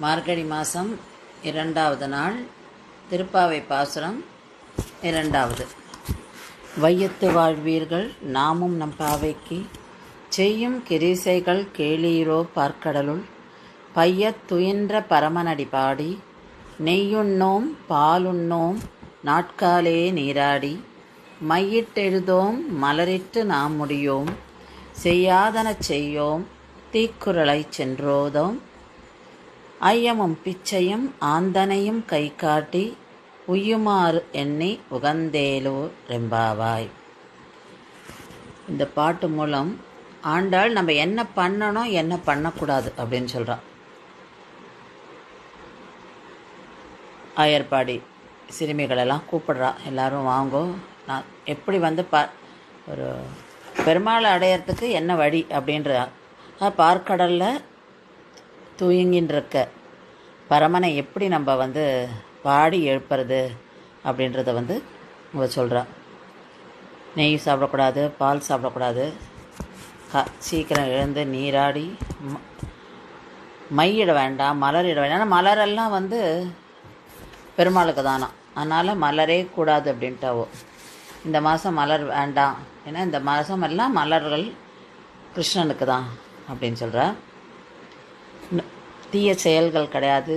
மார்கழி மாதம் 2வது நாள் திருப்பாவை பாசுரம் 2வது. வையத்து வாழ்வீர்கள் நாமும் நம் பாவைக்கு செய்யும் கிரிசைகள் கேளீரோ பார்க்கடலுள் பையத் துயின்ற பரமனடி பாடி நெய்யுண்ணோம் பாலுண்ணோம் நாட்காலே நீராடி மையிட்டெழுதோம் மலரிட்டு நாம் முடியோம் செய்யாதன செய்யோம் தீக்குறளைச் சென்றோதோம் ஐயமும் பிச்சையும் ஆந்தனையும் கை காட்டி உய்யுமாறு எண்ணி உகந்தேலோ ரெம்பாவாய். இந்த பாட்டு மூலம் ஆண்டாள் நம்ம என்ன பண்ணணும் என்ன பண்ணக்கூடாது அப்படின்னு சொல்கிறான். ஆயர்பாடி சிறுமிகளெல்லாம் கூப்பிடுறா, எல்லாரும் வாங்கோ, நான் எப்படி வந்து ஒரு பெருமாளை அடையிறதுக்கு என்ன வழி அப்படின்ற பார்க்கடலில் தூங்கின்றிருக்க பரமனை எப்படி நம்ம வந்து பாடி எழுப்புறது அப்படின்றத வந்து இவ சொல்கிறா. நெய் சாப்பிடக்கூடாது, பால் சாப்பிடக்கூடாது, சீக்கிரம் எழுந்து நீராடி மையிட வேண்டாம், மலரிட வேண்டாம். ஏன்னா மலரெல்லாம் வந்து பெருமாளுக்கு தானா, அதனால் மலரே கூடாது அப்படின்ட்டாவோ. இந்த மாதம் மலர் வேண்டாம், ஏன்னா இந்த மாதம் எல்லாம் மலர்கள் கிருஷ்ணனுக்கு தான் அப்படின்னு சொல்கிறா. தீய செயல்கள் கிடையாது,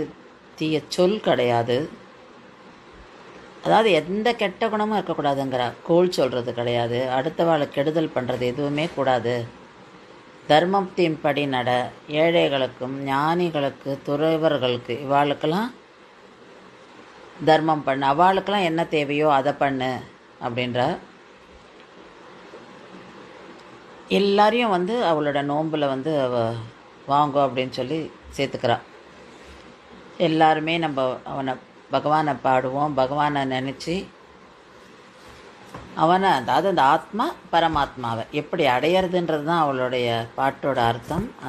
தீய சொல் கிடையாது, அதாவது எந்த கெட்ட குணமும் இருக்கக்கூடாதுங்கிறா. கோள் சொல்கிறது கிடையாது, அடுத்தவாளை கெடுதல் பண்ணுறது எதுவுமே கூடாது. தர்மத்தின் படி நட, ஏழைகளுக்கும் ஞானிகளுக்கு துறவர்களுக்கு இவாளுக்கெல்லாம் தர்மம் பண்ணு, அவளுக்கெல்லாம் என்ன தேவையோ அதை பண்ணு அப்படின்ற. எல்லாரையும் வந்து அவளோட நோம்பில் வந்து வாங்கோ அப்படின்னு சொல்லி சேர்த்துக்கிறா. எல்லாருமே நம்ம பகவானை பாடுவோம், பகவானை நினச்சி அவனை, அதாவது அந்த ஆத்மா பரமாத்மாவை எப்படி அடையிறதுன்றது தான் அவளுடைய பாட்டோட அர்த்தம். அது